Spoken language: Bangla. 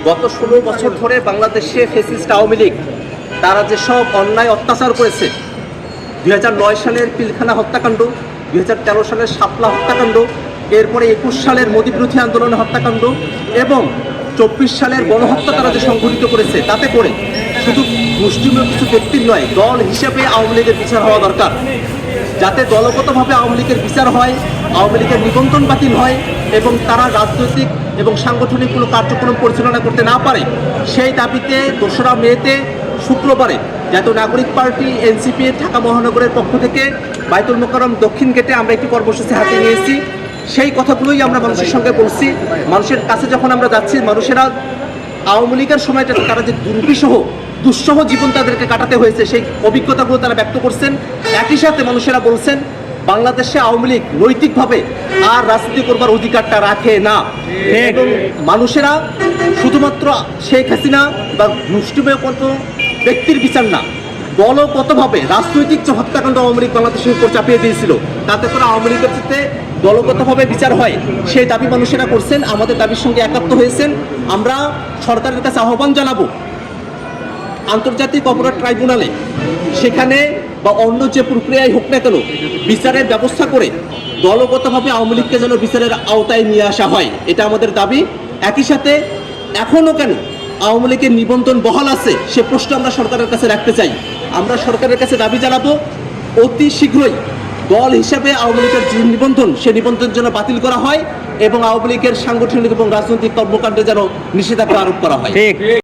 গত 16 বছর ধরে বাংলাদেশে ফ্যাসিস্ট আওয়ামী লীগ তারা যেসব অন্যায় অত্যাচার করেছে, 2009 সালের পিলখানা হত্যাকাণ্ড, 2013 সালের শাপলা হত্যাকাণ্ড, এরপরে 21 সালের মোদী বিরোধী আন্দোলনের হত্যাকাণ্ড এবং 24 সালের গণহত্যা তারা যে সংঘটিত করেছে, তাতে করে শুধু মুষ্টিমেয় কিছু ব্যক্তির নয়, দল হিসেবে আওয়ামী লীগের বিচার হওয়া দরকার। যাতে দলগতভাবে আওয়ামী লীগের বিচার হয়, আওয়ামী লীগের নিবন্ধন বাতিল হয় এবং তারা রাজনৈতিক এবং সাংগঠনিক কোনো কার্যক্রম পরিচালনা করতে না পারে, সেই দাবিতে 2রা মেতে শুক্রবারে জাতীয় নাগরিক পার্টি এনসিপি ঢাকা মহানগরের পক্ষ থেকে বায়তুল মোকাররম দক্ষিণ গেটে আমরা একটি কর্মসূচি হাতে নিয়েছি। সেই কথাগুলোই আমরা মানুষের সঙ্গে বলছি। মানুষের কাছে যখন আমরা যাচ্ছি, মানুষেরা আওয়ামী লীগের সময়টা তারা যে দুঃসহ জীবন তাদেরকে কাটাতে হয়েছে, সেই অভিজ্ঞতাগুলো তারা ব্যক্ত করছেন। একই সাথে মানুষেরা বলছেন বাংলাদেশে আওয়ামী লীগ নৈতিকভাবে আর রাজনীতি করবার অধিকারটা রাখে না। এবং মানুষেরা শুধুমাত্র শেখ হাসিনা বা মুষ্টিমেয় কোনো ব্যক্তির বিচার না, দলগতভাবে রাজনৈতিক যে হত্যাকাণ্ড আওয়ামী লীগ বাংলাদেশের উপর চাপিয়ে দিয়েছিল, তাতে করে আওয়ামী লীগের সাথে দলগতভাবে বিচার হয়, সেই দাবি মানুষেরা করছেন। আমাদের দাবির সঙ্গে একাত্ম হয়েছেন। আমরা সরকারের কাছে আহ্বান জানাবো, আন্তর্জাতিক অপরাধ ট্রাইব্যুনালে সেখানে বা অন্য যে প্রক্রিয়ায় হোক না কেন বিচারের ব্যবস্থা করে দলগতভাবে আওয়ামী লীগকে যেন বিচারের আওতায় নিয়ে আসা হয়, এটা আমাদের দাবি। একই সাথে এখনও কেন আওয়ামী লীগের নিবন্ধন বহাল আছে, সে প্রশ্ন আমরা সরকারের কাছে রাখতে চাই। আমরা সরকারের কাছে দাবি জানাবো অতি শীঘ্রই দল হিসাবে আওয়ামী লীগের যে নিবন্ধন, সে নিবন্ধন যেন বাতিল করা হয় এবং আওয়ামী লীগের সাংগঠনিক এবং রাজনৈতিক কর্মকাণ্ডে যেন নিষেধাজ্ঞা আরোপ করা হয়।